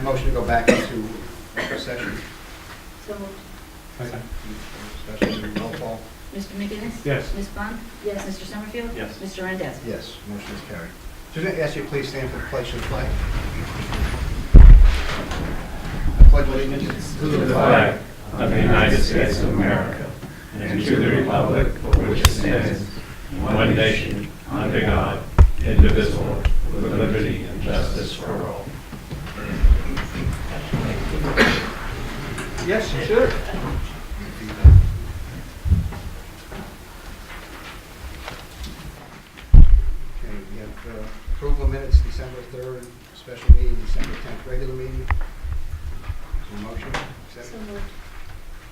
Motion to go back into open session. So moved. Second. Discussion, roll call. Mr. McGinnis? Yes. Ms. Bond? Yes. Mr. Summerfield? Yes. Mr. Randazzo? Yes, motion is carried. Should I ask you to please stand for the pledge to the flag? I pledge allegiance To the flag of the United States of America and to the republic for which it stands, one nation, under God, indivisible, with liberty and justice for all. Yes, you should. Okay, we have approval of minutes, December 3rd, special meeting, December 10th, regular meeting. Is there a motion? So Second. moved.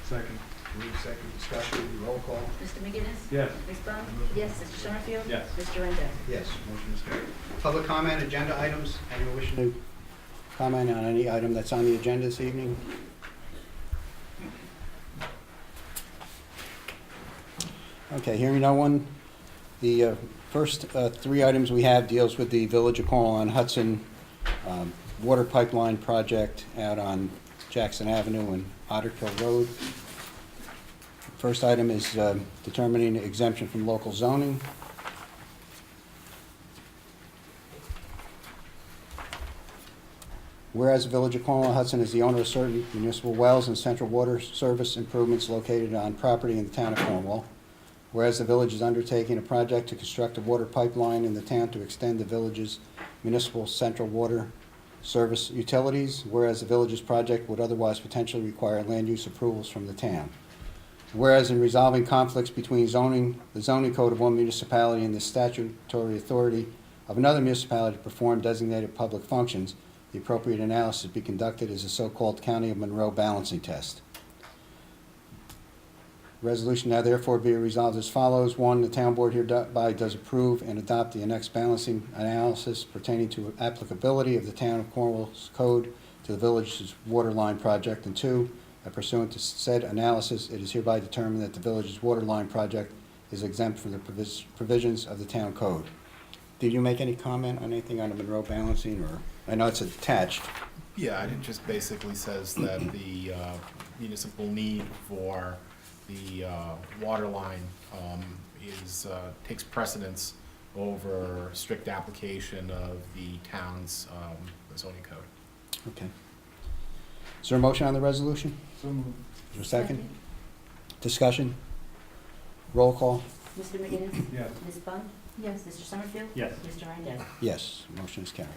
Second. Move second, discussion, roll call. Mr. McGinnis? Yes. Ms. Bond? Yes. Mr. Summerfield? Yes. Mr. Randazzo? Yes, motion is carried. Public comment, agenda items. Anyone wishing to comment on any item that's on the agenda this evening? Okay, hearing no one. The first three items we have deals with the Village of Cornwall on Hudson water pipeline project out on Jackson Avenue and Otter Hill Road. First item is determining exemption from local zoning. Whereas the Village of Cornwall Hudson is the owner of certain municipal wells and central water service improvements located on property in the town of Cornwall. Whereas the village is undertaking a project to construct a water pipeline in the town to extend the village's municipal central water service utilities. Whereas the village's project would otherwise potentially require land use approvals from the town. Whereas in resolving conflicts between the zoning code of one municipality and the statutory authority of another municipality to perform designated public functions, the appropriate analysis be conducted as a so-called County of Monroe balancing test. Resolution now therefore be resolved as follows. 1, the town board hereby does approve and adopt the annexed balancing analysis pertaining to applicability of the town of Cornwall's code to the village's water line project. And 2, that pursuant to said analysis, it is hereby determined that the village's water line project is exempt from the provisions of the town code. Did you make any comment on anything on the Monroe balancing, or I know it's attached? Yeah, it just basically says that the municipal need for the water line takes precedence over strict application of the town's zoning code. Okay. Is there a motion on the resolution? So moved. Is there a second? Discussion? Roll call? Mr. McGinnis? Yes. Ms. Bond? Yes. Mr. Summerfield? Yes. Mr. Randazzo? Yes, motion is carried.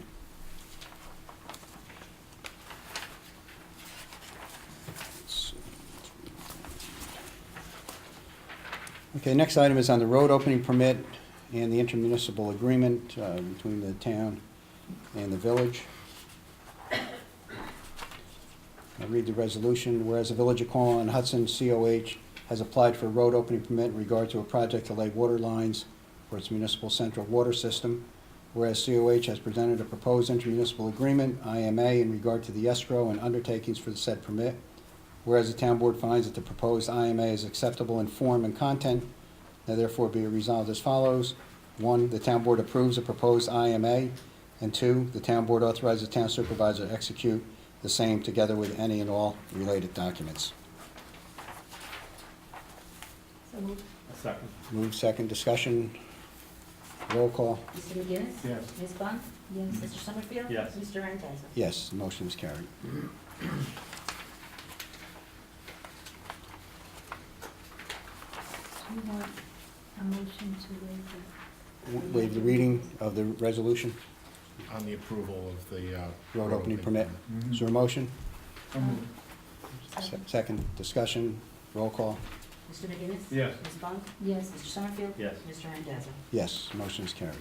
Okay, next item is on the road opening permit and the intermunicipal agreement between the town and the village. I'll read the resolution. Whereas the Village of Cornwall and Hudson COH has applied for a road opening permit in regard to a project to lay water lines for its municipal central water system. Whereas COH has presented a proposed intermunicipal agreement, IMA, in regard to the escrow and undertakings for the said permit. Whereas the town board finds that the proposed IMA is acceptable in form and content, now therefore be resolved as follows. 1, the town board approves the proposed IMA, and 2, the town board authorizes the town supervisor to execute the same together with any and all related documents. So moved. A second. Move second, discussion, roll call. Mr. McGinnis? Yes. Ms. Bond? Yes. Mr. Summerfield? Yes. Mr. Randazzo? Yes, the motion is carried. Do you want a motion to waive Waive the reading of the resolution, On the approval of the road opening permit. Is there a motion? So moved. Second, discussion, roll call. Mr. McGinnis? Yes. Ms. Bond? Yes. Mr. Summerfield? Yes. Mr. Randazzo? Yes, motion is carried.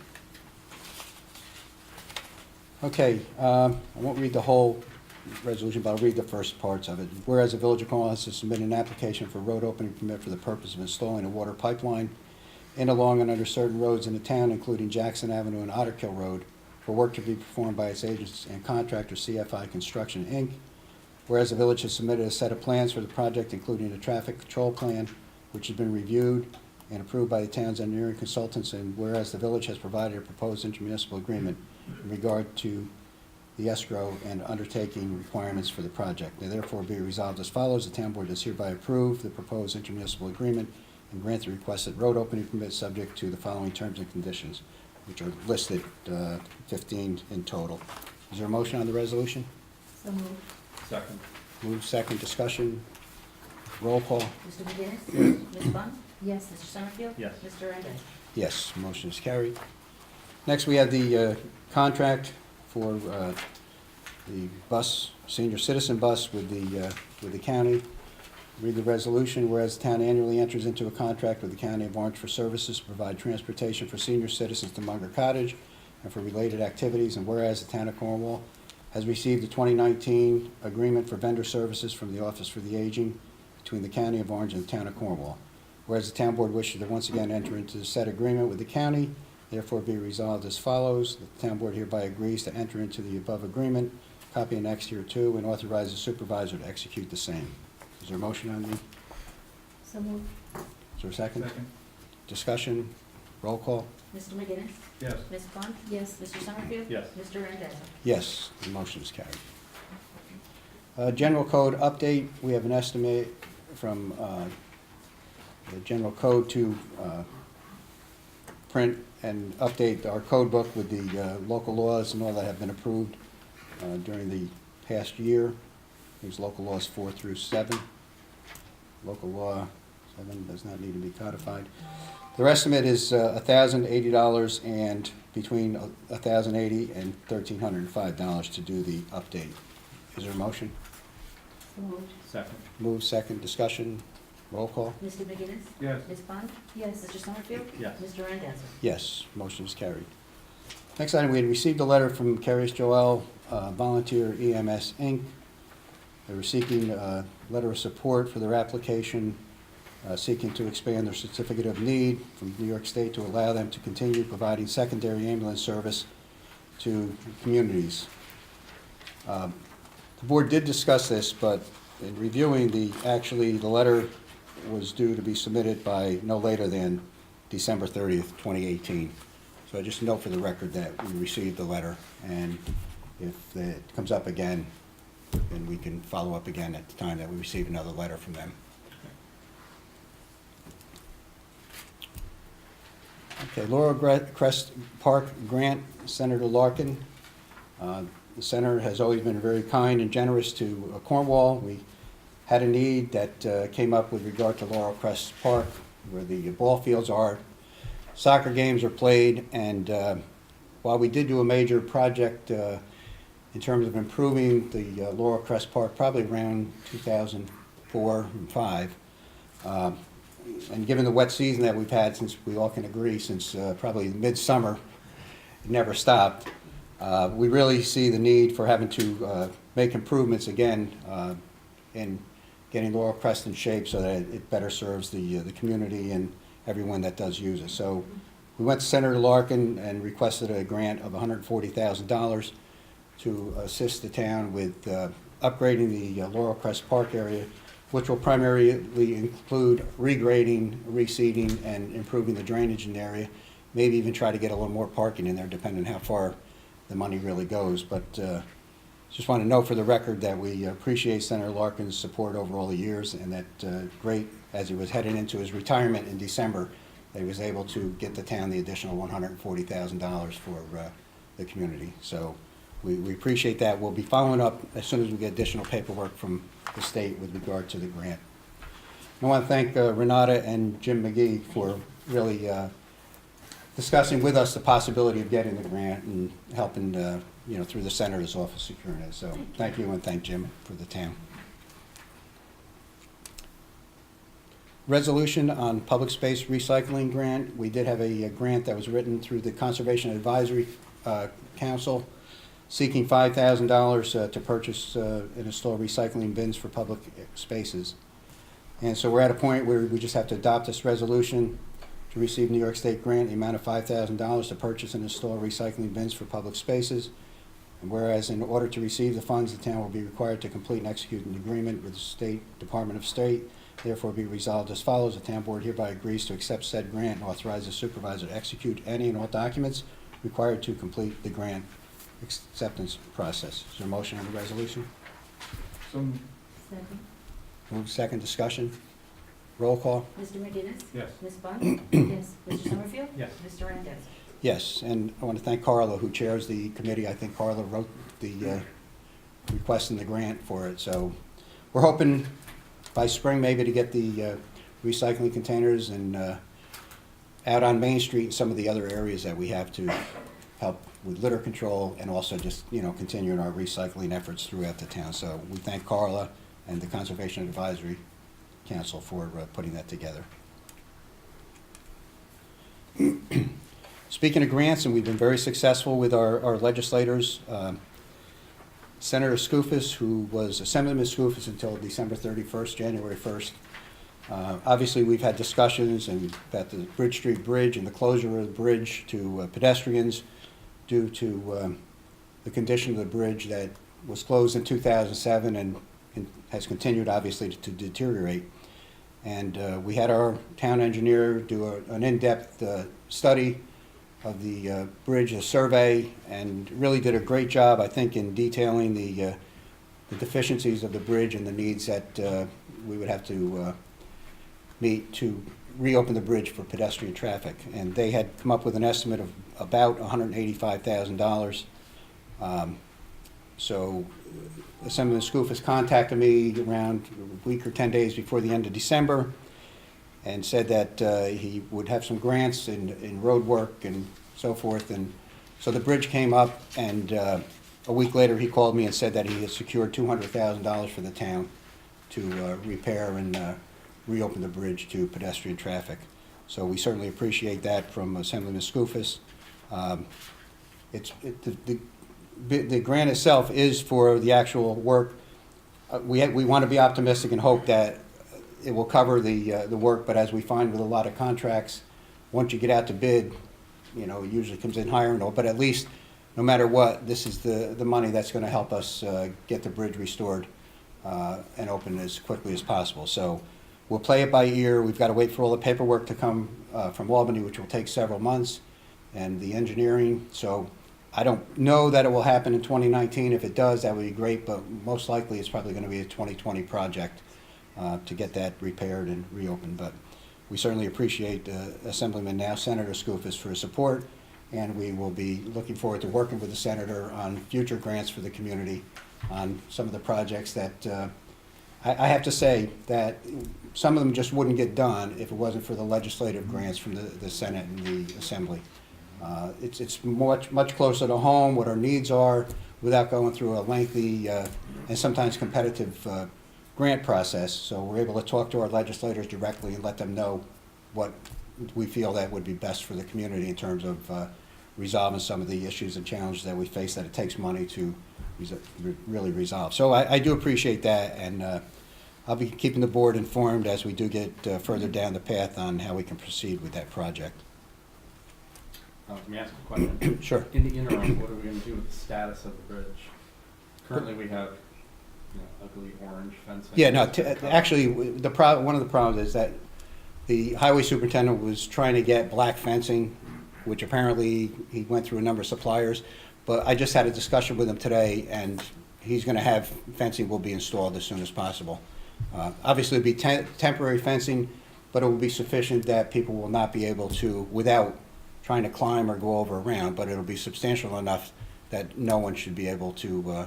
Okay, I won't read the whole resolution, but I'll read the first parts of it. Whereas the Village of Cornwall has to submit an application for road opening permit for the purpose of installing a water pipeline in, along, and under certain roads in the town, including Jackson Avenue and Otter Hill Road, for work to be performed by its agents and contractor, CFI Construction, Inc. Whereas the village has submitted a set of plans for the project, including a traffic control plan, which has been reviewed and approved by the town's engineering consultants, and whereas the village has provided a proposed intermunicipal agreement in regard to the escrow and undertaking requirements for the project. Now therefore be resolved as follows. The town board does hereby approve the proposed intermunicipal agreement and grant the requested road opening permit subject to the following terms and conditions, which are listed, 15 in total. Is there a motion on the resolution? So moved. Second. Move second, discussion, roll call. Mr. McGinnis? Ms. Bunt? Yes. Mr. Summerfield? Yes. Mr. Randazzo? Yes, motion is carried. Next, we have the contract for the bus, senior citizen bus with the county. Read the resolution, whereas the town annually enters into a contract with the County of Orange for services to provide transportation for senior citizens to Munger Cottage and for related activities, and whereas the town of Cornwall has received a 2019 agreement for vendor services from the Office for the Aging between the County of Orange and the town of Cornwall. Whereas the town board wishes to once again enter into the said agreement with the county, therefore be resolved as follows. The town board hereby agrees to enter into the above agreement, copy annexed here too, and authorize the supervisor to execute the same. Is there a motion on the, is So moved. there a second? Second. Discussion, roll call? Mr. McGinnis? Yes. Ms. Bunt? Yes. Mr. Summerfield? Yes. Mr. Randazzo? Yes, the motion is carried. General code update, we have an estimate from the general code to print and update our code book with the local laws and all that have been approved during the past year. These local laws 4 through 7. Local law 7 does not need to be codified. Their estimate is $1,080 and between $1,080 and $1,305 to do the update. Is there a motion? So moved. Second. Move second, discussion, roll call? Mr. McGinnis? Yes. Ms. Bunt? Yes. Mr. Summerfield? Yes. Mr. Randazzo? Yes, motion is carried. Next item, we had received a letter from Carius Joel, Volunteer EMS, Inc. They were seeking a letter of support for their application, seeking to expand their certificate of need from New York State to allow them to continue providing secondary ambulance service to communities. The board did discuss this, but in reviewing the letter was due to be submitted by no later than December 30th, 2018. So I just note for the record that we received the letter, and if it comes up again, then we can follow up again at the time that we receive another letter from them. Okay, Laurel Crest Park Grant, Senator Larkin. The senator has always been very kind and generous to Cornwall. We had a need that came up with regard to Laurel Crest Park, where the ball fields are. Soccer games are played, and while we did do a major project in terms of improving the Laurel Crest Park, probably around 2004 and 5, and given the wet season that we've had, since we all can agree, since probably midsummer, it never stopped, we really see the need for having to make improvements again in getting Laurel Crest in shape so that it better serves the community and everyone that does use it. So we went to Senator Larkin and requested a grant of $140,000 to assist the town with upgrading the Laurel Crest Park area, which will primarily include regrading, reseeding, and improving the drainage in the area. Maybe even try to get a little more parking in there, depending on how far the money really goes. But just want to note for the record that we appreciate Senator Larkin's support over all the years, and that great, as he was heading into his retirement in December, that he was able to get the town the additional $140,000 for the community. So we appreciate that. We'll be following up as soon as we get additional paperwork from the state with regard to the grant. I want to thank Renata and Jim McGee for really discussing with us the possibility of getting the grant and helping, through the Senator's office securing it. So thank you, and thank Jim for the town. Resolution on public space recycling grant. We did have a grant that was written through the Conservation Advisory Council seeking $5,000 to purchase and install recycling bins for public spaces. And so we're at a point where we just have to adopt this resolution to receive New York State grant, the amount of $5,000 to purchase and install recycling bins for public spaces. And whereas in order to receive the funds, the town will be required to complete and execute an agreement with the State Department of State. Therefore be resolved as follows. The town board hereby agrees to accept said grant and authorize the supervisor to execute any and all documents required to complete the grant acceptance process. Is there a motion on the resolution? So, Second. Move second, discussion. Roll call? Mr. McGinnis? yes. Ms. Bunt? Yes. Mr. Summerfield? Yes. Mr. Randazzo? Yes, and I want to thank Carla, who chairs the committee. I think Carla wrote the request and the grant for it. So we're hoping by spring maybe to get the recycling containers and out on Main Street and some of the other areas that we have to help with litter control and also just, continuing our recycling efforts throughout the town. So we thank Carla and the Conservation Advisory Council for putting that together. Speaking of grants, and we've been very successful with our legislators, Senator Skoufis, who was Assemblyman Skoufis until December 31st, January 1st. Obviously, we've had discussions about the Bridge Street Bridge and the closure of the bridge to pedestrians due to the condition of the bridge that was closed in 2007 and has continued, obviously, to deteriorate. And we had our town engineer do an in-depth study of the bridge, a survey, and really did a great job, I think, in detailing the deficiencies of the bridge and the needs that we would have to meet to reopen the bridge for pedestrian traffic. And they had come up with an estimate of about $185,000. So Assemblyman Skoufis contacted me around a week or 10 days before the end of December and said that he would have some grants in road work and so forth. And so the bridge came up, and a week later he called me and said that he had secured $200,000 for the town to repair and reopen the bridge to pedestrian traffic. So we certainly appreciate that from Assemblyman Skoufis. The grant itself is for the actual work. We want to be optimistic and hope that it will cover the work, but as we find with a lot of contracts, once you get out to bid, it usually comes in higher and all, but at least, no matter what, this is the money that's going to help us get the bridge restored and open as quickly as possible. So we'll play it by ear. We've got to wait for all the paperwork to come from Albany, which will take several months, and the engineering. So I don't know that it will happen in 2019. If it does, that would be great, but most likely it's probably going to be a 2020 project to get that repaired and reopened. But we certainly appreciate Assemblyman, now Senator Skoufis, for his support, and we will be looking forward to working with the Senator on future grants for the community on some of the projects that I have to say that some of them just wouldn't get done if it wasn't for the legislative grants from the Senate and the Assembly. It's much closer to home, what our needs are, without going through a lengthy and sometimes competitive grant process. So we're able to talk to our legislators directly and let them know what we feel that would be best for the community in terms of resolving some of the issues and challenges that we face that it takes money to really resolve. So I do appreciate that, and I'll be keeping the board informed as we do get further down the path on how we can proceed with that project. Let me ask a question. Sure. In the interim, what are we going to do with the status of the bridge? Currently, we have ugly orange fencing. Yeah, no, actually, one of the problems is that the highway superintendent was trying to get black fencing, which apparently he went through a number of suppliers, but I just had a discussion with him today, and he's going to have fencing will be installed as soon as possible. Obviously, it'll be temporary fencing, but it will be sufficient that people will not be able to, without trying to climb or go over around, but it'll be substantial enough that no one should be able to,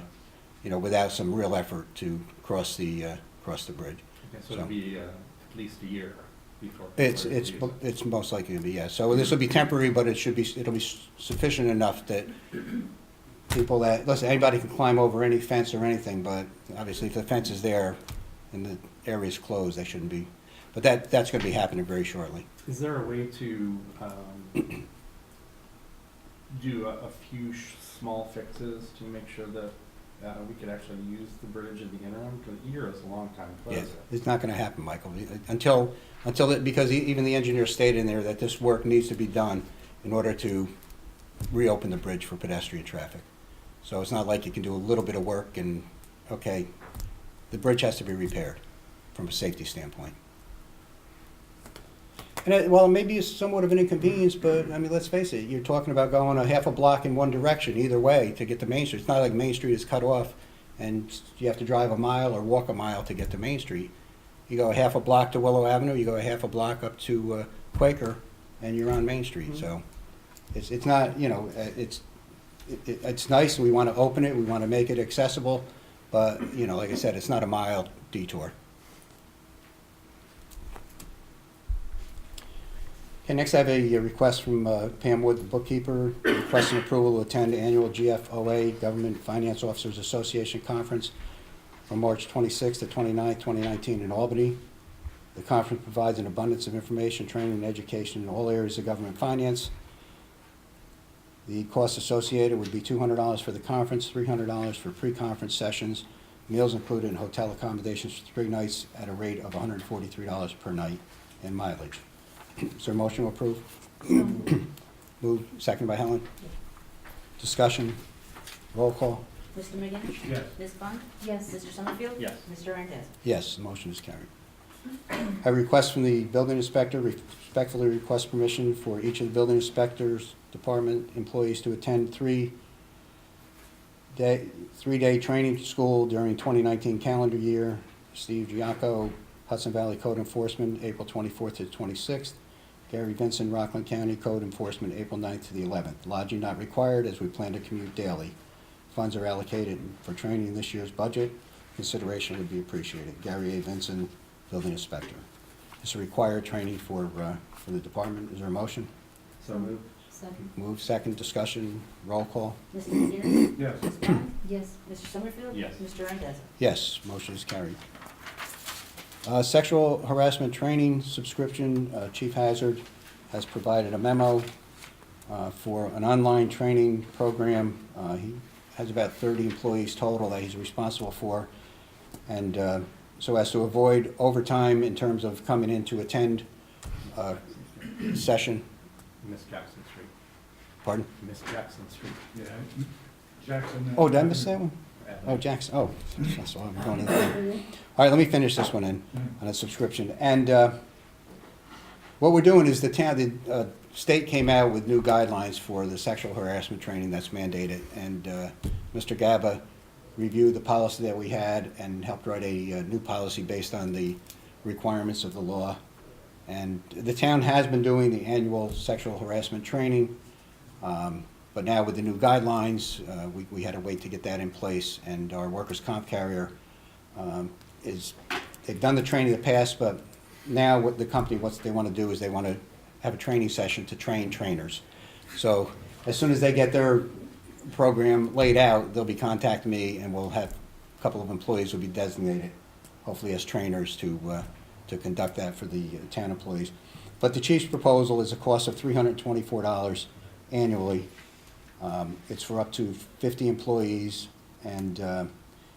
without some real effort, to cross the bridge. Okay, so it'll be at least a year before. It's most likely to be, yes. So this will be temporary, but it'll be sufficient enough that people listen, anybody can climb over any fence or anything, but obviously if the fence is there and the area is closed, they shouldn't be. But that's going to be happening very shortly. Is there a way to do a few small fixes to make sure that we could actually use the bridge in the interim? Because a year is a long time to close it. It's not going to happen, Michael, because even the engineer stated in there that this work needs to be done in order to reopen the bridge for pedestrian traffic. So it's not like you can do a little bit of work and, okay, the bridge has to be repaired from a safety standpoint. Well, maybe it's somewhat of an inconvenience, but, I mean, let's face it, you're talking about going a half a block in one direction either way to get to Main Street. It's not like Main Street is cut off and you have to drive a mile or walk a mile to get to Main Street. You go a half a block to Willow Avenue, you go a half a block up to Quaker, and you're on Main Street. So it's not, you know, it's nice, we want to open it, we want to make it accessible, but, you know, like I said, it's not a mile detour. Okay, next I have a request from Pam Wood, the bookkeeper, requesting approval to attend the annual GFOA, Government Finance Officers Association Conference from March 26th to 29th, 2019 in Albany. The conference provides an abundance of information, training, and education in all areas of government finance. The costs associated would be $200 for the conference, $300 for pre-conference sessions, meals included in hotel accommodations for 3 nights at a rate of $143 per night, and mileage. Is there a motion to approve? Moved, second by Helen. Discussion, roll call. Mr. McGinnis? Yes. Ms. Bunt? Yes. Mr. Summerfield? Yes. Mr. Randazzo? Yes, the motion is carried. A request from the building inspector, respectfully request permission for each of the building inspectors, department employees to attend three-day training school during 2019 calendar year. Steve Giacco, Hudson Valley Code Enforcement, April 24th to 26th. Gary Vincent, Rockland County Code Enforcement, April 9th to the 11th. Lodging not required as we plan to commute daily. Funds are allocated for training in this year's budget. Consideration would be appreciated. Gary A. Vincent, Building Inspector. It's a required training for the department. Is there a motion? So moved. Second. Move, second, discussion, roll call. Mr. McGinnis? Yes. Ms. Bunt? Yes. Mr. Summerfield? Yes. Mr. Randazzo? Yes, motion is carried. Sexual harassment training subscription, Chief Hazard has provided a memo for an online training program. He has about 30 employees total that he's responsible for. And so as to avoid overtime in terms of coming in to attend session, Miss Jackson Street. pardon? Miss Jackson Street. Yeah. Jackson. Oh, did I miss that one? Oh, Jackson, oh, so I'm going in there. All right, let me finish this one in, on a subscription. And what we're doing is the state came out with new guidelines for the sexual harassment training that's mandated. And Mr. Gaba reviewed the policy that we had and helped write a new policy based on the requirements of the law. And the town has been doing the annual sexual harassment training. But now with the new guidelines, we had to wait to get that in place, and our workers' comp carrier they've done the training in the past, but now what the company, what they want to do is they want to have a training session to train trainers. So as soon as they get their program laid out, they'll be contacting me, and we'll have a couple of employees will be designated, hopefully as trainers to conduct that for the town employees. But the chief's proposal is a cost of $324 annually. It's for up to 50 employees, and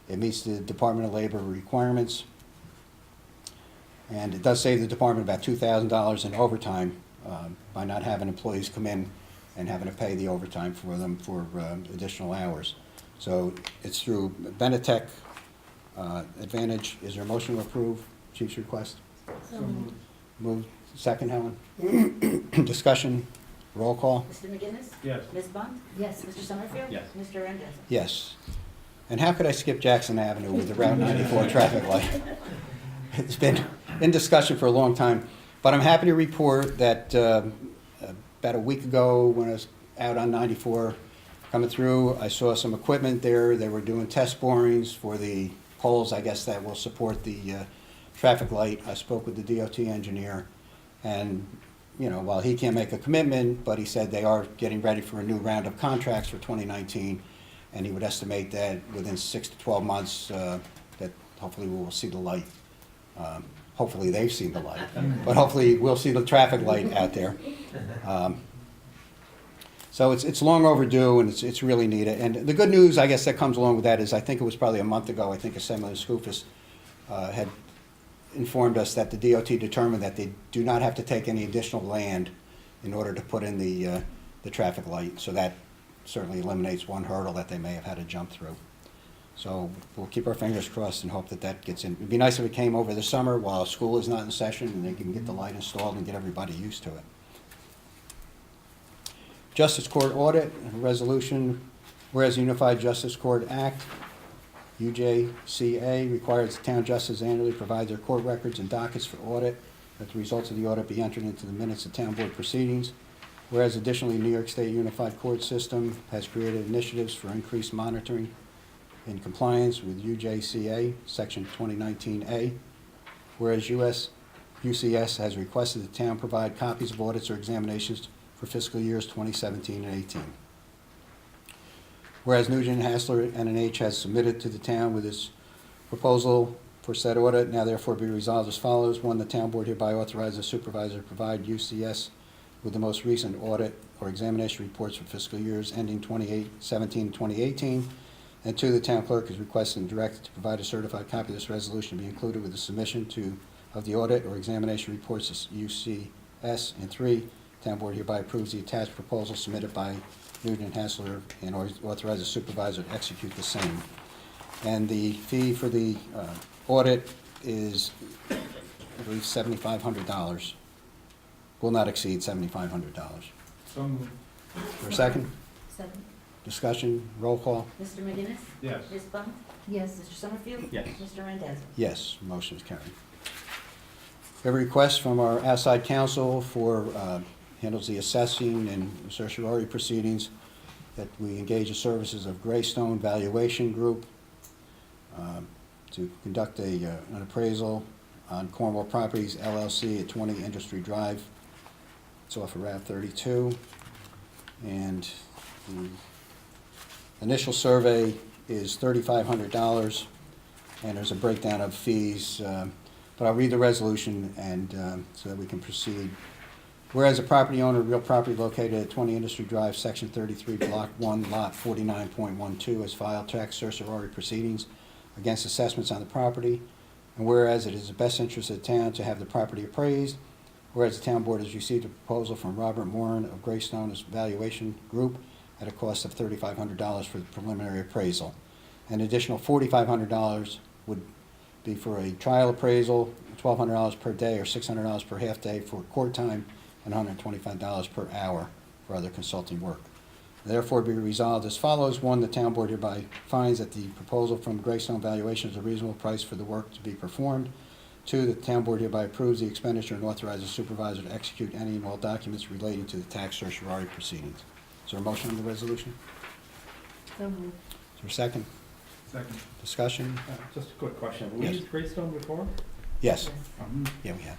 it meets the Department of Labor requirements. And it does save the department about $2,000 in overtime by not having employees come in and having to pay the overtime for them for additional hours. So it's through Benetech Advantage. Is there a motion to approve Chief's request? So moved. Move, second, Helen. Discussion, roll call. Mr. McGinnis? Yes. Ms. Bunt? Yes. Mr. Summerfield? Yes. Mr. Randazzo? Yes. And how could I skip Jackson Avenue with the Route 94 traffic light? It's been in discussion for a long time, but I'm happy to report that about a week ago when I was out on 94 coming through, I saw some equipment there. They were doing test borings for the poles, I guess, that will support the traffic light. I spoke with the DOT engineer, and you know, while he can't make a commitment, but he said they are getting ready for a new round of contracts for 2019, and he would estimate that within 6 to 12 months that hopefully we will see the light. Hopefully they've seen the light, but hopefully we'll see the traffic light out there. So it's long overdue, and it's really needed. And the good news, I guess, that comes along with that is I think it was probably a month ago, I think Assemblyman Skoufis had informed us that the DOT determined that they do not have to take any additional land in order to put in the traffic light. So that certainly eliminates one hurdle that they may have had to jump through. So we'll keep our fingers crossed and hope that that gets in. It'd be nice if it came over the summer while school is not in session and they can get the light installed and get everybody used to it. Justice Court Audit, resolution, whereas the Unified Justice Court Act, UJCA, requires the town justices annually provide their court records and dockets for audit, that the results of the audit be entered into the minutes of town board proceedings. Whereas additionally, New York State Unified Court System has created initiatives for increased monitoring in compliance with UJCA, Section 2019A. Whereas UCS has requested the town provide copies of audits or examinations for fiscal years 2017 and 18. Whereas Nugent Hassler NNH has submitted to the town with its proposal for said audit, now therefore be resolved as follows. One, the town board hereby authorizes the supervisor to provide UCS with the most recent audit or examination reports for fiscal years ending 2017 and 2018. And two, the town clerk is requested and directed to provide a certified copy of this resolution to be included with the submission of the audit or examination reports to UCS. And three, town board hereby approves the attached proposal submitted by Nugent Hassler and authorizes the supervisor to execute the same. And the fee for the audit is, I believe, $7,500. Will not exceed $7,500. So moved. For a second? Second. Discussion, roll call? Mr. McGinnis? Yes. Ms. Bunt? Yes. Mr. Summerfield? Yes. Mr. Randazzo? Yes, motion is carried. We have a request from our outside counsel for, handles the assessing and certiorari proceedings, that we engage the services of Greystone Valuation Group to conduct an appraisal on Cornwall Properties LLC at 20 Industry Drive. It's off of Route 32. And the initial survey is $3,500, and there's a breakdown of fees. But I'll read the resolution and so that we can proceed. Whereas a property owner of real property located at 20 Industry Drive, Section 33, Block 1, Lot 49.12, has filed tax certiorari proceedings against assessments on the property. And whereas it is the best interest of the town to have the property appraised, whereas the town board has received a proposal from Robert Moran of Greystone's Valuation Group at a cost of $3,500 for the preliminary appraisal. An additional $4,500 would be for a trial appraisal, $1,200 per day or $600 per half day for court time, and $125 per hour for other consulting work. Therefore, be resolved as follows. One, the town board hereby finds that the proposal from Greystone Valuation is a reasonable price for the work to be performed. Two, the town board hereby approves the expenditure and authorizes the supervisor to execute any and all documents relating to the tax certiorari proceedings. Is there a motion on the resolution? So moved. Is there a second? Second. Discussion? Just a quick question. Have we Yes. used Greystone before? Yes. Yeah, we have.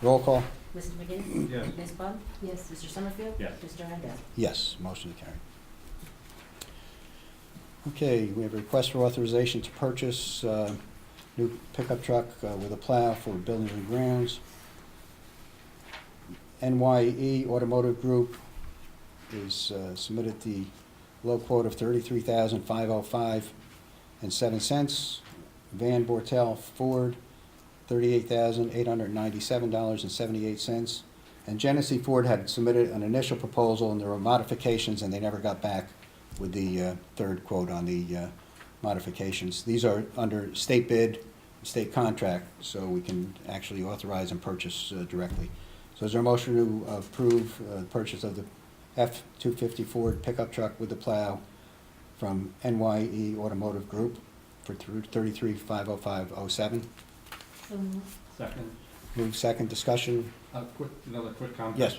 Roll call? Mr. McGinnis? Yes. Ms. Bunt? Yes. Mr. Summerfield? Yes. Mr. Randazzo? Yes, motion is carried. Okay, we have a request for authorization to purchase new pickup truck with a plow for buildings and grounds. NYE Automotive Group is submitted the low quote of $33,505.07. Van Bortel Ford, $38,897.78. And Genesee Ford had submitted an initial proposal, and there were modifications, and they never got back with the third quote on the modifications. These are under state bid, state contract, so we can actually authorize and purchase directly. So is there a motion to approve the purchase of the F-250 Ford pickup truck with the plow from NYE Automotive Group for $33,505.07? So moved. Second. Move second, discussion? Another quick comment. Yes.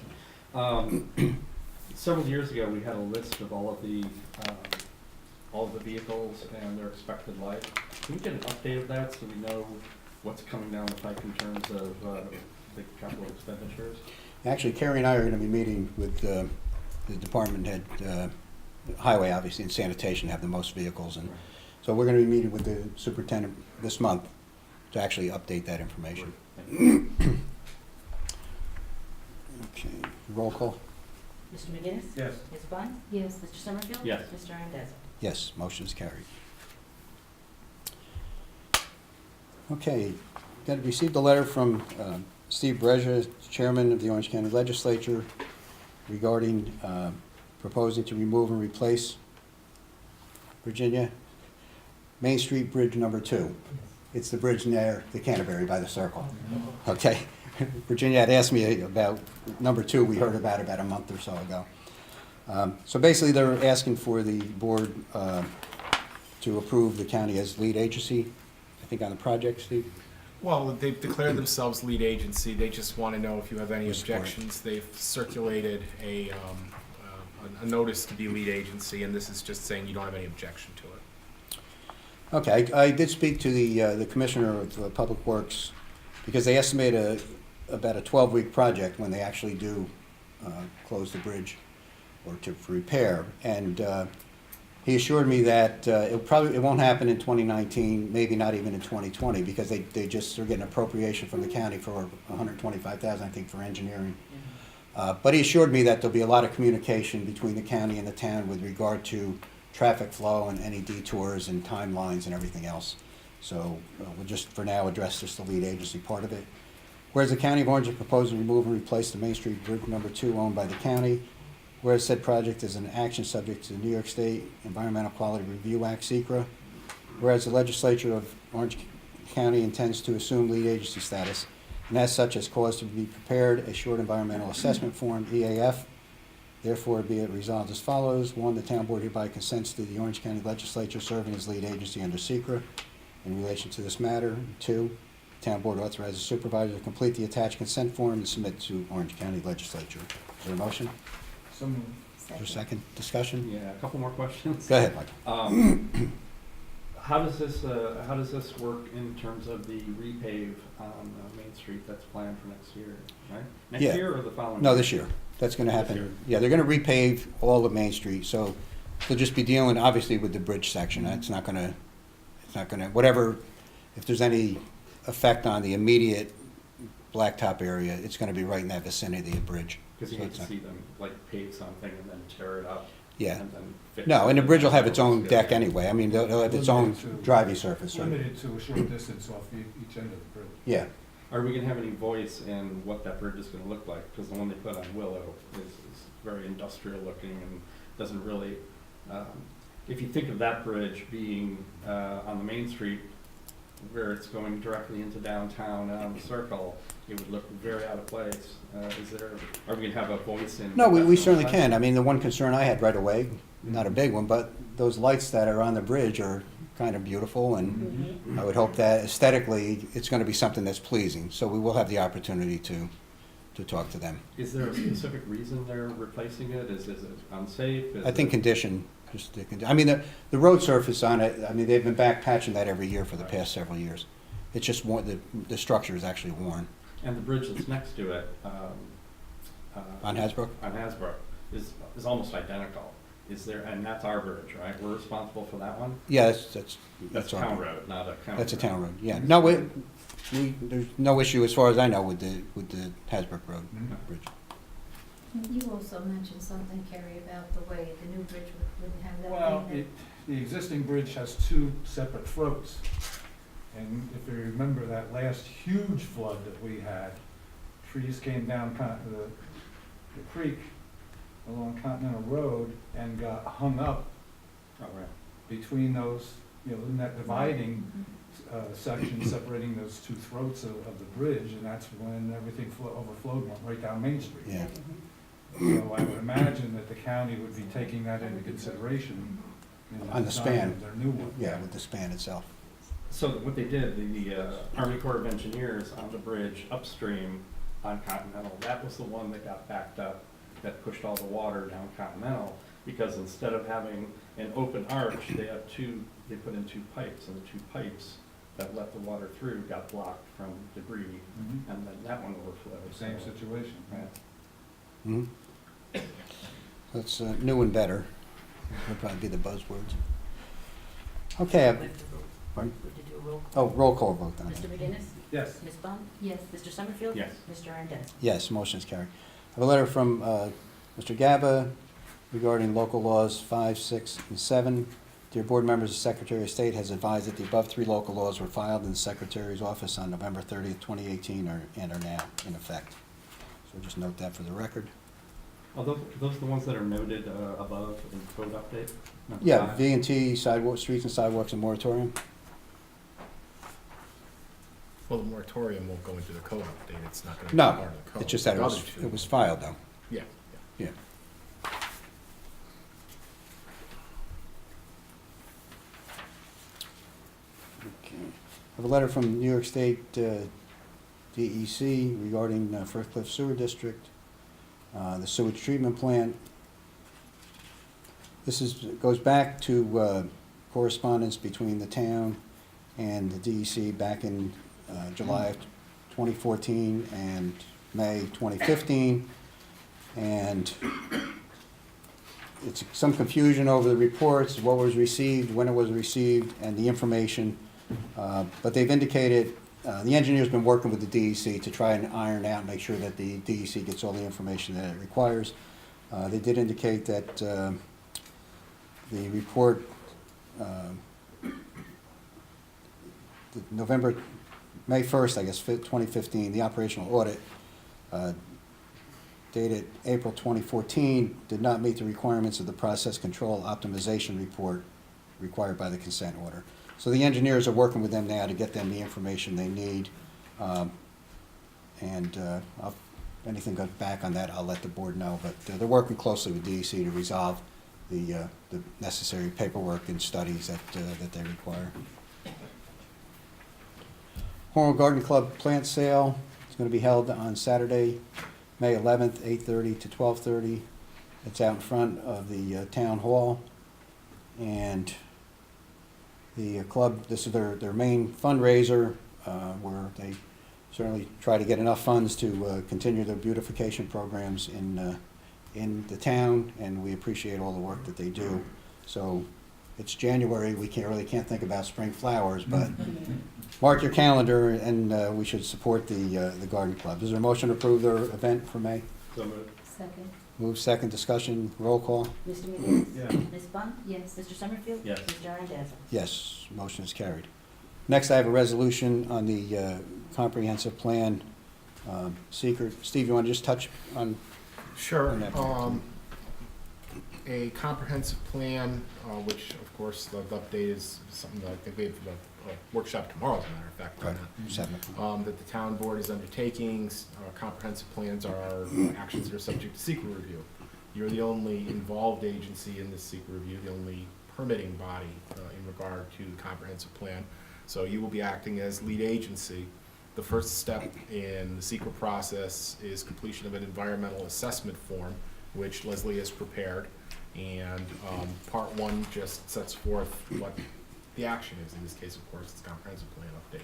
Several years ago, we had a list of all of the vehicles and their expected life. Can we get an update of that so we know what's coming down the pike in terms of the capital expenditures? Actually, Carrie and I are going to be meeting with the department head, highway obviously, and sanitation have the most vehicles. And so we're going to be meeting with the superintendent this month to actually update that information. Okay, roll call? Mr. McGinnis? Yes. Ms. Bunt? Yes. Mr. Summerfield? Yes. Mr. Randazzo? Yes, motion is carried. Okay, got received a letter from Steve Breja, Chairman of the Orange County Legislature, regarding proposing to remove and replace Virginia. Main Street Bridge number 2. It's the bridge near the Canterbury by the circle. Okay. Virginia had asked me about number 2, we heard about a month or so ago. So basically, they're asking for the board to approve the county as lead agency, I think, on the project, Steve? Well, they've declared themselves lead agency. They just want to know if you have any We support it. objections. They've circulated a notice to be lead agency, and this is just saying you don't have any objection to it. Okay, I did speak to the Commissioner of Public Works, because they estimate about a 12-week project when they actually do close the bridge or to repair. And he assured me that it won't happen in 2019, maybe not even in 2020, because they just are getting appropriation from the county for $125,000, I think, for engineering. But he assured me that there'll be a lot of communication between the county and the town with regard to traffic flow and any detours and timelines and everything else. So we'll just, for now, address just the lead agency part of it. Whereas the County of Orange is proposing to remove and replace the Main Street Bridge number 2 owned by the county, whereas said project is an action subject to the New York State Environmental Quality Review Act, (SECRA), whereas the legislature of Orange County intends to assume lead agency status, and as such has caused to be prepared a short environmental assessment form, EAF. Therefore, be it resolved as follows. 1, the town board hereby consents to the Orange County Legislature serving as lead agency under SECRA in relation to this matter. 2, the town board authorizes supervisor to complete the attached consent form and submit to Orange County Legislature. Is there a motion? So moved. Is there a second? Discussion? Yeah, a couple more questions. Go ahead, Mike. How does this work in terms of the repave on Main Street that's planned for next year, right? Next Yeah. year or the following? No, year? this year. That's gonna This year. happen. Yeah, they're gonna repave all of Main Street, so they'll just be dealing, obviously, with the bridge section. It's not gonna, whatever, if there's any effect on the immediate blacktop area, it's gonna be right in that vicinity of the bridge. Because you So hate it's to not- see them like pave something and then tear it up. Yeah. And then fix No, it. and the bridge will have its own Good. deck anyway. I mean, they'll have its own driving surface, right? Limited to a short distance off each end of the bridge. Yeah. Are we gonna have any voice in what that bridge is gonna look like? Because the one they put on Willow is very industrial looking and doesn't really, if you think of that bridge being on the Main Street, where it's going directly into downtown and on the circle, it would look very out of place. Are we gonna have a voice in? No, what we that's certainly gonna look can. I mean, the one concern I had right away, not a big one, but those lights that are on the bridge are kind of beautiful, and I would hope that aesthetically, it's gonna be something that's pleasing. So we will have the opportunity to talk to them. Is there a specific reason they're replacing it? Is it unsafe? Is I think it- condition, I mean, the road surface on it, I mean, they've been back patching that every year for the past several years. It's just worn, the structure is actually worn. And the bridge that's next to it, On Hasbrook? on Hasbrook, is almost identical. Is there, and that's our bridge, right? We're responsible for that one? Yeah, That's our town road. road, not a county. That's a town road, yeah. No, there's no issue as far as I know with the Hasbrook Road Bridge. You also mentioned something, Kerry, about the way the new bridge wouldn't have that Well, thing the existing bridge has 2 separate throats. And if you remember that last huge flood that we had, trees came down the creek along Continental Road and got hung up Oh, right. between those, in that dividing section separating those 2 throats of the bridge, and that's when everything overflowed and went right down Main Street. Yeah. So I would imagine that the county would be taking that into consideration in On the design span. of their new one. Yeah, with the span itself. So what they did, the Army Corps of Engineers on the bridge upstream on Continental, that was the one that got backed up, that pushed all the water down Continental, because instead of having an open arch, they put in 2 pipes, and the 2 pipes that let the water through got blocked from debris, Mhm. and then that one overflowed. Same So, situation. right. Mhm. That's new and better, would probably be the buzzwords. Okay, We have to vote. pardon? We have to do a roll call. Roll call vote on Mr. it. McGinnis? Yes. Ms. Bond? Yes. Mr. Summerfield? Yes. Mr. Randall? Yes, motion is carried. I have a letter from Mr. Gaba regarding local laws 5, 6, and 7. Dear board members, the Secretary of State has advised that the above 3 local laws were filed in the Secretary's office on November 30th, 2018, and are now in effect. So just note that for the record. Are those the ones that are noted above in code update? Number Yeah, 5? V&T, sidewalk, streets and sidewalks and moratorium. Well, the moratorium won't go into the code update, it's not gonna be No, part of the code. it's just that The other two- it was filed though. Yeah, Yeah. Okay. I have a letter from New York State DEC regarding Firth Cliff Sewer District, the sewage treatment plant. Goes back to correspondence between the town and the DEC back in July of 2014 and May 2015. And it's some confusion over the reports, what was received, when it was received, and the information. But they've indicated, the engineer's been working with the DEC to try and iron out, make sure that the DEC gets all the information that it requires. They did indicate that the report, May 1st, I guess, 2015, the operational audit, dated April 2014, did not meet the requirements of the process control optimization report required by the consent order. So the engineers are working with them now to get them the information they need. If anything goes back on that, I'll let the board know. But they're working closely with DEC to resolve the necessary paperwork and studies that they require. Cornwall Garden Club plant sale is going to be held on Saturday, May 11th, 8:30 to 12:30. It's out in front of the town hall. And the club, this is their main fundraiser, where they certainly try to get enough funds to continue their beautification programs in the town, and we appreciate all the work that they do. So it's January, we really can't think about spring flowers, but mark your calendar, and we should support the garden club. Is there a motion to approve their event for May? So moved. Second, Move second, discussion, roll call. Mr. McGinnis? Yeah. Ms. Bunt? yes. Mr. Summerfield? Yes. Mr. Randazzo? Yes, motion is carried. Next, I have a resolution on the comprehensive plan seeker. Steve, you want to just touch on? sure. On that. A comprehensive plan, which of course the update is something that I think we have a workshop tomorrow, as a matter of fact, on that. 7 o'clock. That the town board is undertaking. Comprehensive plans are actions that are subject to secret review. You're the only involved agency in this secret review, the only permitting body in regard to the comprehensive plan. So you will be acting as lead agency. The first step in the secret process is completion of an environmental assessment form, which Leslie has prepared. And part one just sets forth what the action is. In this case, of course, it's a comprehensive plan update.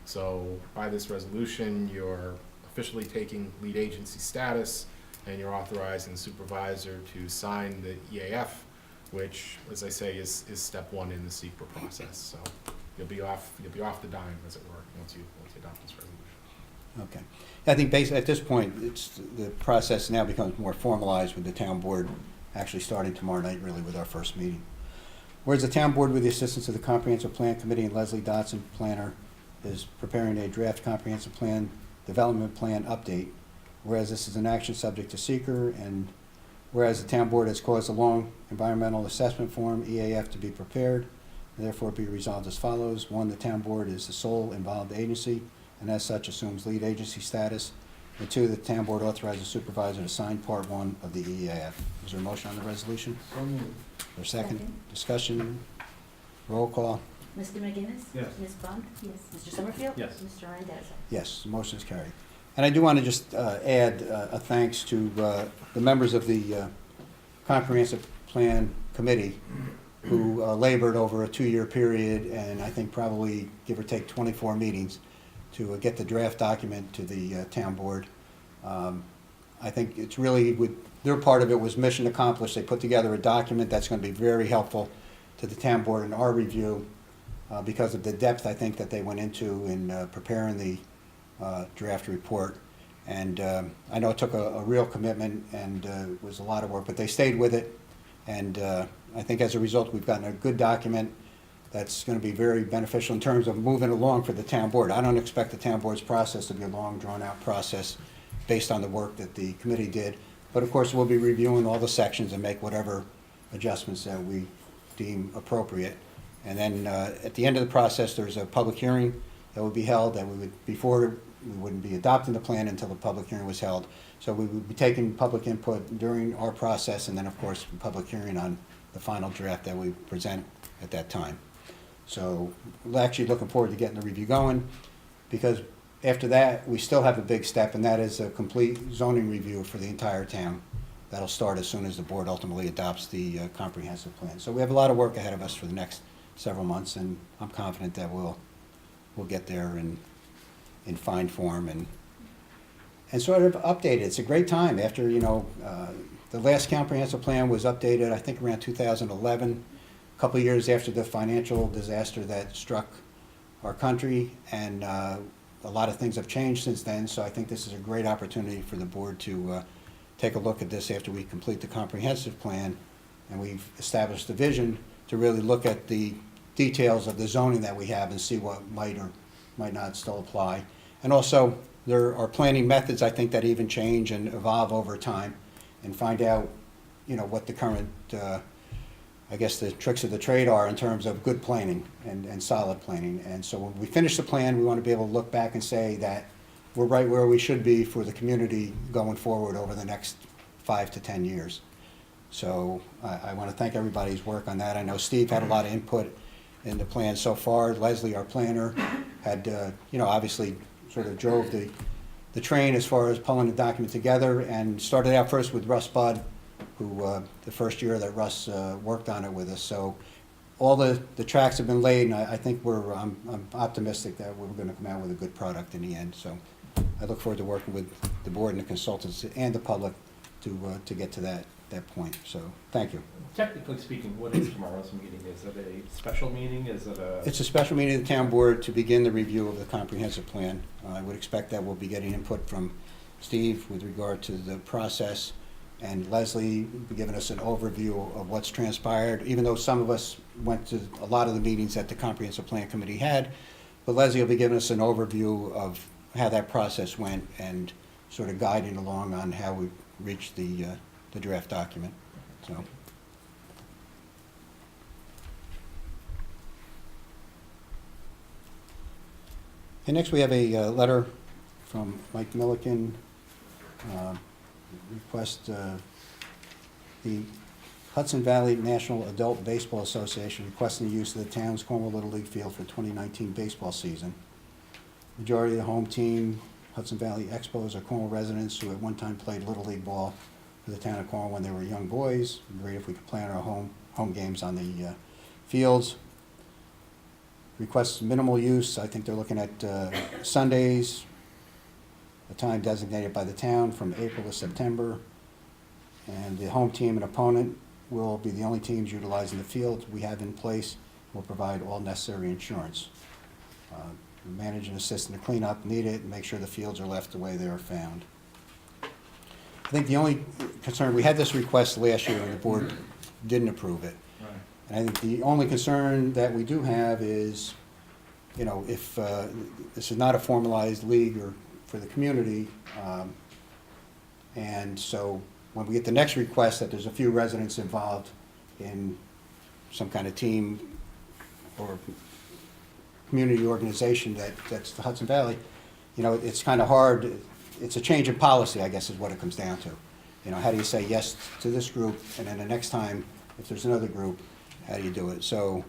So by this resolution, you're officially taking lead agency status, and you're authorizing the supervisor to sign the EAF, which, as I say, is step one in the secret process. So you'll be off the dime, as it were, once you adopt this resolution. Okay. I think basically at this point, the process now becomes more formalized with the town board actually starting tomorrow night, really, with our first meeting. Whereas the town board, with the assistance of the Comprehensive Plan Committee and Leslie Dotson, planner, is preparing a draft comprehensive plan, development plan update. Whereas this is an action subject to seeker, and whereas the town board has caused a long environmental assessment form, EAF, to be prepared, and therefore be resolved as follows. 1, the town board is the sole involved agency, and as such assumes lead agency status. And 2, the town board authorizes the supervisor to sign part 1 of the EAF. Is there a motion on the resolution? So moved. Or second? Second. Discussion? Roll call? Mr. McGinnis? Yes. Ms. Bunt? Yes. Mr. Summerfield? Yes. Mr. Randazzo? Yes, the motion is carried. And I do want to just add a thanks to the members of the Comprehensive Plan Committee who labored over a 2-year period, and I think probably, give or take, 24 meetings to get the draft document to the town board. I think it's really, their part of it was mission accomplished. They put together a document that's going to be very helpful to the town board in our review because of the depth, I think, that they went into in preparing the draft report. And I know it took a real commitment, and it was a lot of work, but they stayed with it. And I think as a result, we've gotten a good document that's going to be very beneficial in terms of moving along for the town board. I don't expect the town board's process to be a long, drawn-out process based on the work that the committee did. But of course, we'll be reviewing all the sections and make whatever adjustments that we deem appropriate. And then at the end of the process, there's a public hearing that would be held, that we would, before, we wouldn't be adopting the plan until the public hearing was held. So we would be taking public input during our process, and then, of course, public hearing on the final draft that we present at that time. So we're actually looking forward to getting the review going, because after that, we still have a big step, and that is a complete zoning review for the entire town. That'll start as soon as the board ultimately adopts the comprehensive plan. So we have a lot of work ahead of us for the next several months, and I'm confident that we'll get there in fine form and sort of updated. It's a great time after, the last comprehensive plan was updated, I think, around 2011, a couple of years after the financial disaster that struck our country, and a lot of things have changed since then, so I think this is a great opportunity for the board to take a look at this after we complete the comprehensive plan, and we've established the vision to really look at the details of the zoning that we have and see what might or might not still apply. And also, there are planning methods, I think, that even change and evolve over time, and find out, what the current, I guess, the tricks of the trade are in terms of good planning and solid planning. And so when we finish the plan, we want to be able to look back and say that we're right where we should be for the community going forward over the next 5 to 10 years. So I want to thank everybody's work on that. I know Steve had a lot of input in the plan so far. Leslie, our planner, had, obviously sort of drove the train as far as pulling the document together, and started out first with Russ Budd, who, the first year that Russ worked on it with us. So all the tracks have been laid, and I think I'm optimistic that we're going to come out with a good product in the end. So I look forward to working with the board and the consultants and the public to get to that point. So thank you. Technically speaking, what is tomorrow's meeting? Is it a special meeting? Is it a? It's a special meeting of the town board to begin the review of the comprehensive plan. I would expect that we'll be getting input from Steve with regard to the process, and Leslie will be giving us an overview of what's transpired, even though some of us went to a lot of the meetings that the comprehensive plan committee had. But Leslie will be giving us an overview of how that process went and sort of guiding along on how we reached the draft document. So. And next we have a letter from Mike Milliken, request the Hudson Valley National Adult Baseball Association requesting the use of the town's Cornwall Little League field for 2019 baseball season. Majority of the home team, Hudson Valley Expos, are Cornwall residents who at one time played Little League ball for the town of Cornwall when they were young boys. It'd be great if we could plan our home games on the fields. Requests minimal use. I think they're looking at Sundays, a time designated by the town from April to September. And the home team and opponent will be the only teams utilizing the field we have in place. We'll provide all necessary insurance. Manage and assist in the cleanup needed, and make sure the fields are left the way they are found. I think the only concern, we had this request last year and the board didn't approve it. Right. And I think the only concern that we do have is, if this is not a formalized league or for the community, and so when we get the next request that there's a few residents involved in some kind of team or community organization that's the Hudson Valley, it's kind of hard. It's a change in policy, I guess, is what it comes down to. How do you say yes to this group, and then the next time, if there's another group, how do you do it? So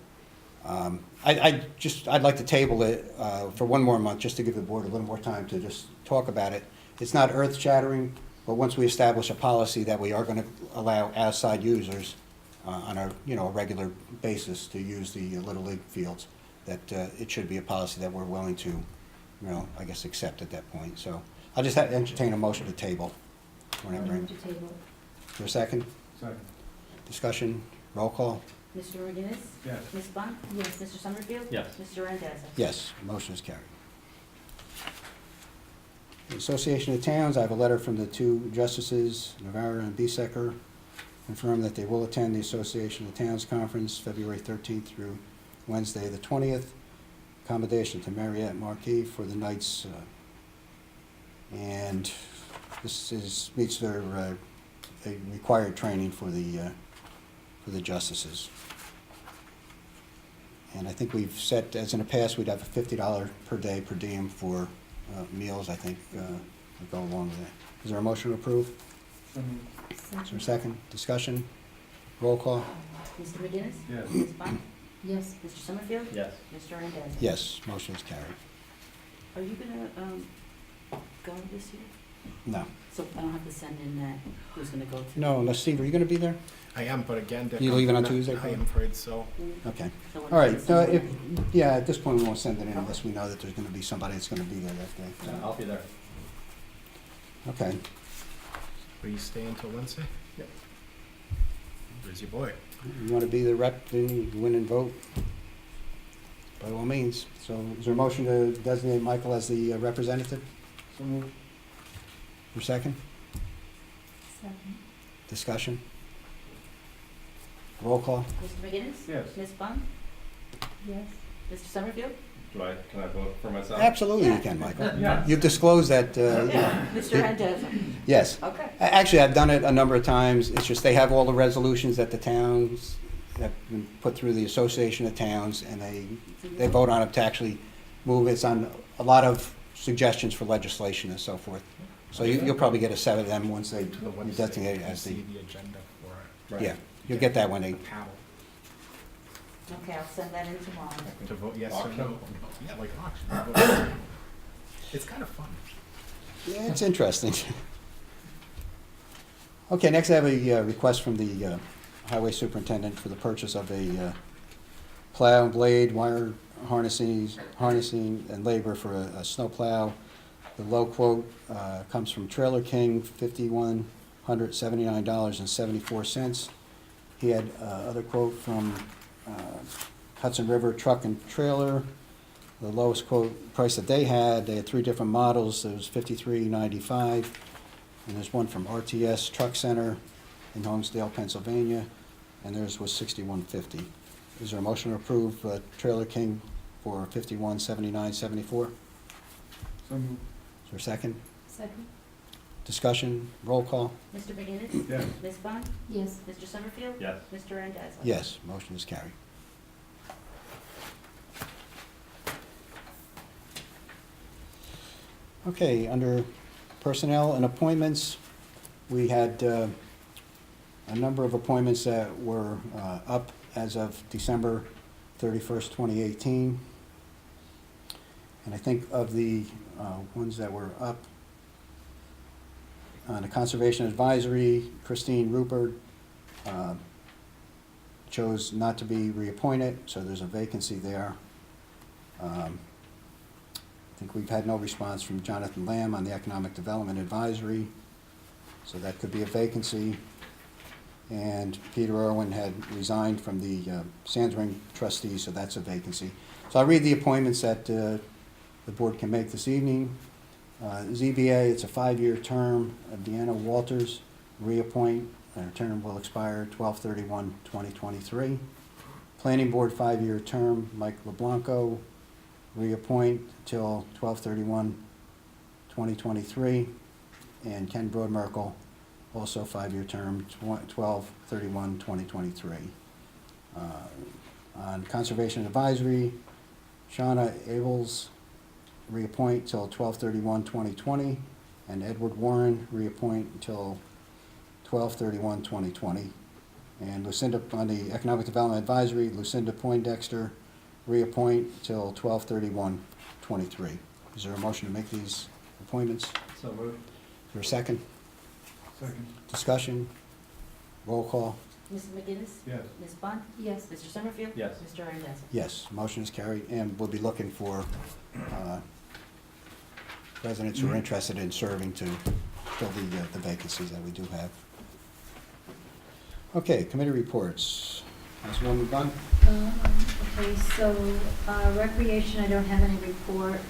I'd like to table it for one more month, just to give the board a little more time to just talk about it. It's not earth-shattering, but once we establish a policy that we are going to allow outside users on a regular basis to use the Little League fields, that it should be a policy that we're willing to, I guess, accept at that point. So I'll just entertain a motion to table. Move to table. For a second? Second. Discussion, roll call? Mr. McGinnis? Yes. Ms. Bunt? Yes. Mr. Summerfield? Yes. Mr. Randazzo? Yes, motion is carried. The Association of Towns, I have a letter from the two justices, Navarro and Biesecker, confirm that they will attend the Association of Towns Conference February 13th through Wednesday the 20th. Accommodation to Marriott Marquis for the nights, and this meets their a required training for the justices. And I think we've set, as in the past, we'd have a $50 per day per diem for meals, I think, would go along with that. Is there a motion to approve? So moved. Is there a second? Discussion? Roll call? Mr. McGinnis? Yes. Ms. Bunt? Yes. Mr. Summerfield? Yes. Mr. Randazzo? Yes, motion is carried. Are you gonna, go this year? No. So I don't have to send in that, who's gonna go to? No, unless Steve, are you going to be there? I am, but again, Dick. You leaving on I'm Tuesday, not- I Craig? am afraid so. Okay. So when All right, you send it if, in? yeah, at this point, we won't send it in unless we know that there's going to be somebody that's going to be there that Yeah, day. I'll be there. Okay. Will you stay until Wednesday? Yep. Where's your boy? You want to be the rep, then win and vote? By all means. So is there a motion to designate Michael as the representative? So moved. Your second? Second. Discussion? Roll call? Mr. McGinnis? Yes. Ms. Bunt? Yes. Mr. Summerfield? Can I vote for myself? Absolutely you can, Michael. Yeah. You've disclosed that, Mr. Randazzo? yes. Okay. Actually, I've done it a number of times. It's just they have all the resolutions that the towns have been put through the Association of Towns, and they vote on it to actually move. It's on a lot of suggestions for legislation and so forth. So you'll probably get a set of them once they To the Wednesday, designate it you as the, see the agenda for Right. yeah, you'll get that when the they, panel Okay, I'll send that in tomorrow. to vote yes or Auction. no. Yeah, like auction. It's kind of fun. yeah, it's interesting. Okay, next I have a request from the Highway Superintendent for the purchase of a plow and blade, wire harnessing, and labor for a snow plow. The low quote comes from Trailer King, $5,179.74. He had other quote from Hudson River Truck and Trailer. The lowest quote price that they had 3 different models. It was $53.95, and there's one from RTS Truck Center in Holmesdale, Pennsylvania, and theirs was $61.50. Is there a motion to approve Trailer King for $51.79.74? So moved. Is there a second? Second. Discussion, roll call? Mr. McGinnis? Yes. Ms. Bunt? Yes. Mr. Summerfield? Yes. Mr. Randazzo? Yes, motion is carried. Okay, under personnel and appointments, we had a number of appointments that were up as of December 31st, 2018. And I think of the ones that were up, on the Conservation Advisory, Christine Rupert chose not to be reappointed, so there's a vacancy there. I think we've had no response from Jonathan Lamb on the Economic Development Advisory, so that could be a vacancy. And Peter Irwin had resigned from the Sandring trustees, so that's a vacancy. So I'll read the appointments that the board can make this evening. ZBA, it's a 5-year term of Deanna Walters, reappoint. Her term will expire 12/31/2023. Planning Board, 5-year term, Mike LeBlanco, reappoint till 12/31/2023. And Ken Broadmerkel, also 5-year term, 12/31/2023. On Conservation Advisory, Shauna Abels, reappoint till 12/31/2020, and Edward Warren, reappoint until 12/31/2020. And Lucinda, on the Economic Development Advisory, Lucinda Poindexter, reappoint till 12/31/23. Is there a motion to make these appointments? So moved. Is there a second? Second. Discussion? Roll call? Mr. McGinnis? Yes. Ms. Bunt? Yes. Mr. Summerfield? Yes. Mr. Randazzo? Yes, motion is carried, and we'll be looking for residents who are interested in serving to fill the vacancies that we do have. Okay, committee reports. Councilwoman Dunn? Okay, so recreation, I don't have any report.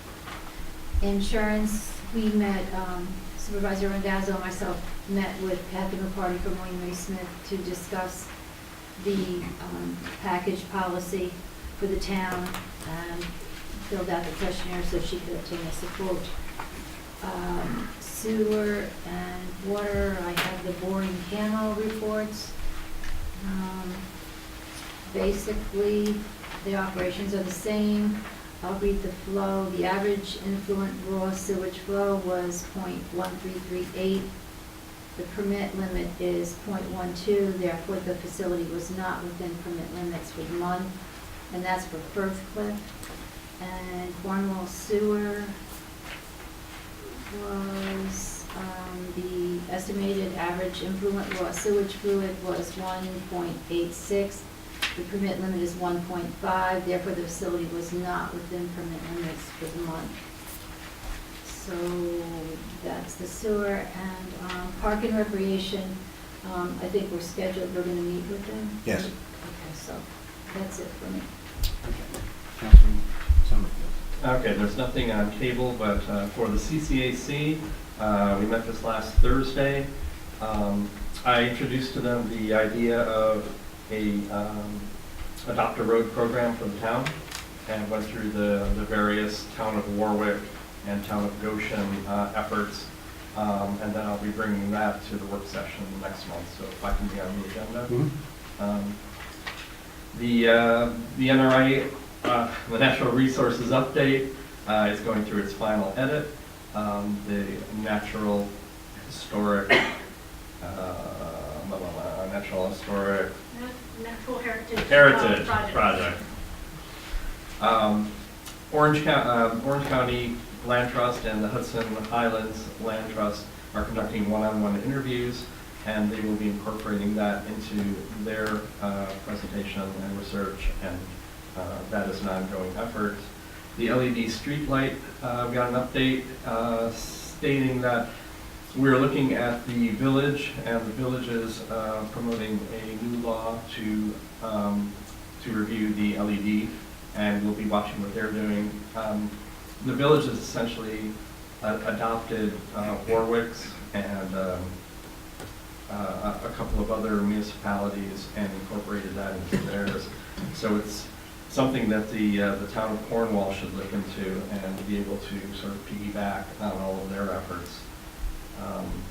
Insurance, we met, Supervisor Randazzo and myself met with Kathy McCarty from William Ray Smith to discuss the package policy for the town and filled out the questionnaire so she could obtain us a quote. Sewer and water, I have the boring panel reports. Basically, the operations are the same. I'll read the flow. The average influent raw sewage flow was 0.1338. The permit limit is 0.12, therefore the facility was not within permit limits for the month, and that's for Firthcliffe. And Cornwall sewer was, the estimated average influent raw sewage fluid was 1.86. The permit limit is 1.5, therefore the facility was not within permit limits for the month. So that's the sewer, and Park and Recreation, I think we're scheduled, we're gonna meet with them? Yes. Okay, so that's it for me. Councilman Summerfield. Okay, there's nothing on cable, but for the CCAC, we met this last Thursday. I introduced to them the idea of a adopt a road program for the town, and went through the various town of Warwick and town of Goshen efforts, and then I'll be bringing that to the work session next month, so if I can be on the agenda. The NRA, the Natural Resources Update, is going through its final edit. The Natural Historic Natural Heritage Project. Orange County Land Trust and the Hudson Highlands Land Trust are conducting one-on-one interviews, and they will be incorporating that into their presentation and research, and that is an ongoing effort. The LED street light, we got an update stating that we're looking at the village, and the village is promoting a new law to review the LED, and we'll be watching what they're doing. The village has essentially adopted Warwick's and a couple of other municipalities and incorporated that into theirs. So it's something that the town of Cornwall should look into and be able to sort of piggyback on all of their efforts.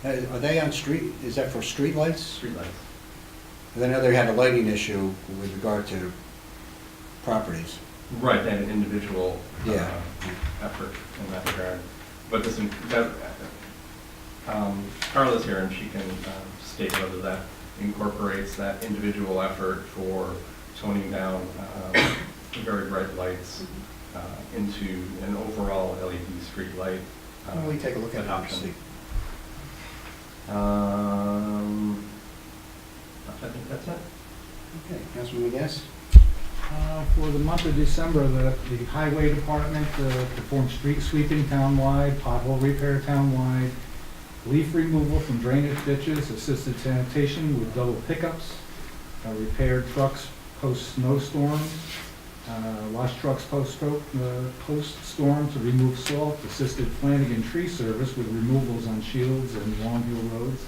Are they on street, is that for street lights? Streetlights. I know they had a lighting issue with regard to properties. Right, and an individual Yeah. effort in that regard. But this, Carla's here, and she can state whether that incorporates that individual effort for toning down very bright lights into an overall LED street light Why don't we take a look at it and adoption. see? I think that's it. Okay, Councilman McGinnis? For the month of December, the highway department performed street sweeping townwide, pothole repair townwide, leaf removal from drainage ditches, assisted sanitation with double pickups, repaired trucks post snowstorms, washed trucks post-storm to remove salt, assisted planting and tree service with removals on Shields and Long Hill roads,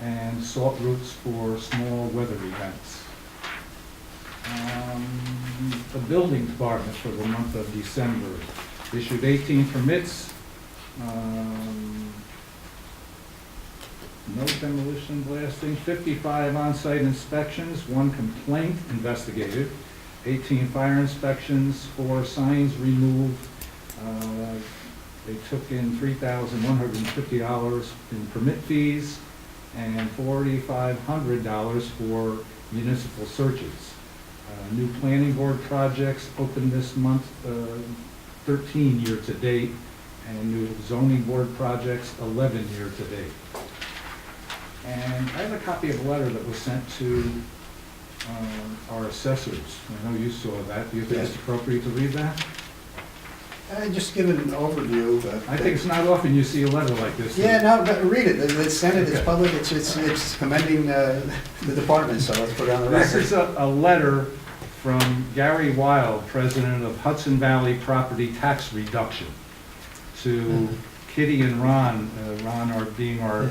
and salt routes for small weather events. The building department for the month of December issued 18 permits, no demolition blasting, 55 on-site inspections, 1 complaint investigated, 18 fire inspections, 4 signs removed. They took in $3,150 in permit fees and $4,500 for municipal searches. New planning board projects opened this month, 13 year-to-date, and new zoning board projects, 11 year-to-date. And I have a copy of a letter that was sent to our assessors. I know you saw that. Do you think it's appropriate to read that? Just give it an overview. I think it's not often you see a letter like this. Yeah, no, but read it. It's Senate, it's public, it's commending the department, so let's put it on the record. This is a letter from Gary Wild, president of Hudson Valley Property Tax Reduction, to Kitty and Ron, being our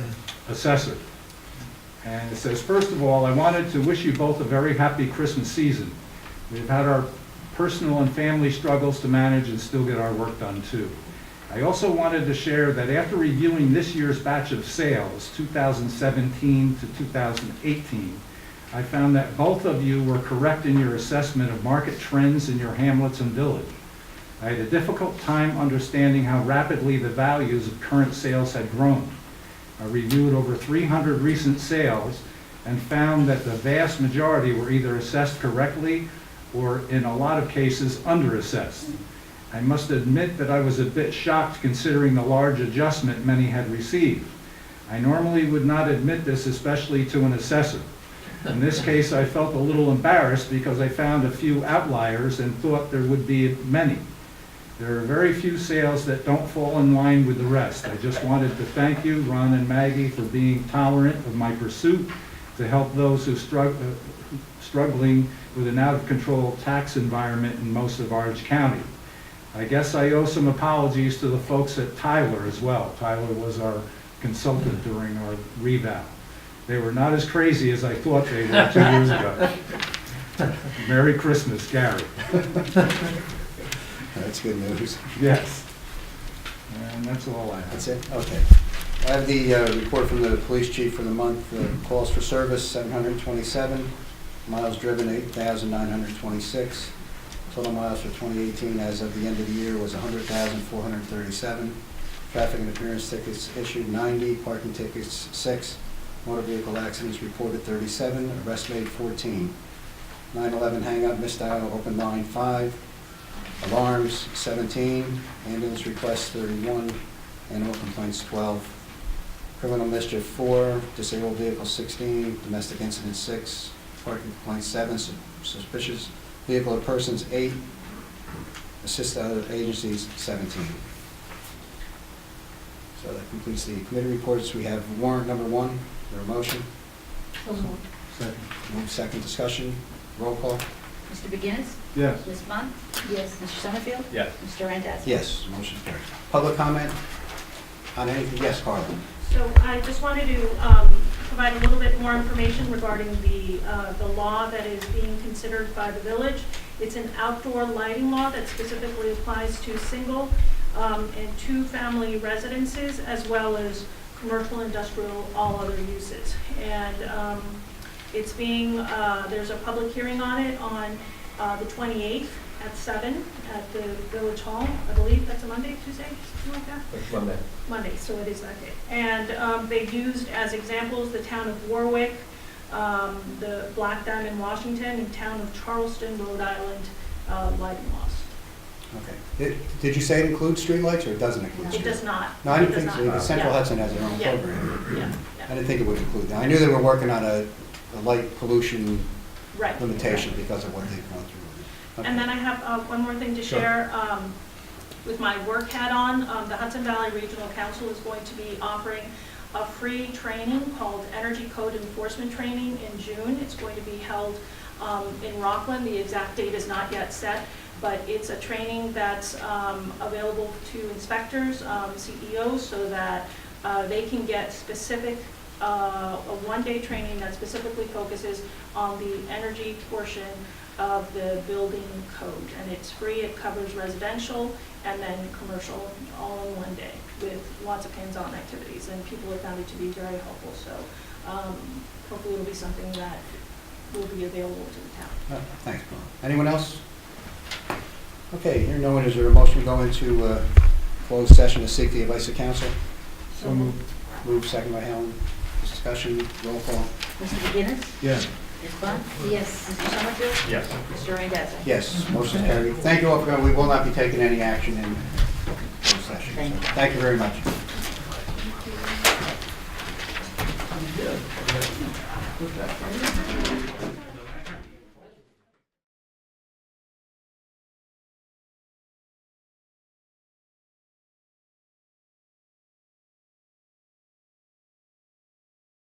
assessor. And it says, first of all, I wanted to wish you both a very happy Christmas season. We've had our personal and family struggles to manage and still get our work done too. I also wanted to share that after reviewing this year's batch of sales, 2017 to 2018, I found that both of you were correct in your assessment of market trends in your hamlets and village. I had a difficult time understanding how rapidly the values of current sales had grown. I reviewed over 300 recent sales and found that the vast majority were either assessed correctly or, in a lot of cases, underassessed. I must admit that I was a bit shocked considering the large adjustment many had received. I normally would not admit this, especially to an assessor. In this case, I felt a little embarrassed because I found a few outliers and thought there would be many. There are very few sales that don't fall in line with the rest. I just wanted to thank you, Ron and Maggie, for being tolerant of my pursuit to help those who struggling with an out-of-control tax environment in most of Orange County. I guess I owe some apologies to the folks at Tyler as well. Tyler was our consultant during our revow. They were not as crazy as I thought they were 2 years ago. Merry Christmas, Gary. That's good news. Yes. And that's all I have. That's it? Okay. I have the report from the police chief for the month. Calls for service, 727. Miles driven, 8,926. Total miles for 2018 as of the end of the year was 100,437. Traffic and appearance tickets issued 90. Parking tickets 6. Motor vehicle accidents reported 37. Arrests made 14. 9/11 hang-up, missed dial, open line 5. Alarms 17. Ambulance requests 31. Animal complaints 12. Criminal mischief 4. Disabled vehicle 16. Domestic incident 6. Parking complaints 7. Suspicious vehicle or persons 8. Assist other agencies 17. So that completes the committee reports. We have warrant number 1. Is there a motion? So moved. Second. Move second discussion. Roll call. Mr. McGinnis? Yes. Ms. Monk? Yes. Mr. Summerfield? Yes. Mr. Randazzo? Yes, motion carries. Public comment on anything? Yes, Carla. So I just wanted to provide a little bit more information regarding the law that is being considered by the village. It's an outdoor lighting law that specifically applies to single and two-family residences, as well as commercial, industrial, all other uses. And it's being, there's a public hearing on it on the 28th at 7 at the Village Hall. I believe that's a Monday, Tuesday, something like that? It's Monday. Monday, so it is that day. And they've used as examples the town of Warwick, the Black Diamond, Washington, and town of Charleston, Rhode Island lighting laws. Okay. Did you say it includes streetlights or it doesn't include streetlights? It does not. No, I didn't It does think so. not. Because Central Yeah. Hudson has their own Yeah. program. Yeah, I yeah, didn't think it would include that. I knew they were working on a light pollution right. limitation because of what they've gone through. Okay. And then I have one more thing to Sure. share. With my work hat on, the Hudson Valley Regional Council is going to be offering a free training called Energy Code Enforcement Training in June. It's going to be held in Rockland. The exact date is not yet set, but it's a training that's available to inspectors, CEOs, so that they can get specific, a one-day training that specifically focuses on the energy portion of the building code. And it's free, it covers residential and then commercial, all in one day with lots of hands-on activities. And people have found it to be very helpful, so hopefully it'll be something that will be available to the town. Thanks, Paul. Anyone else? Okay, here no one. Is there a motion to go into closed session to seek the advice of counsel? So moved. Moved, second by Helen. Discussion, roll call. Mr. McGinnis? Yes. Ms. Monk? Yes. Mr. Summerfield? Yes. Mr. Randazzo? Yes, motion carried. Thank you all for coming. We will not be taking any action in closed session. Thank you. Thank you very much. Yeah.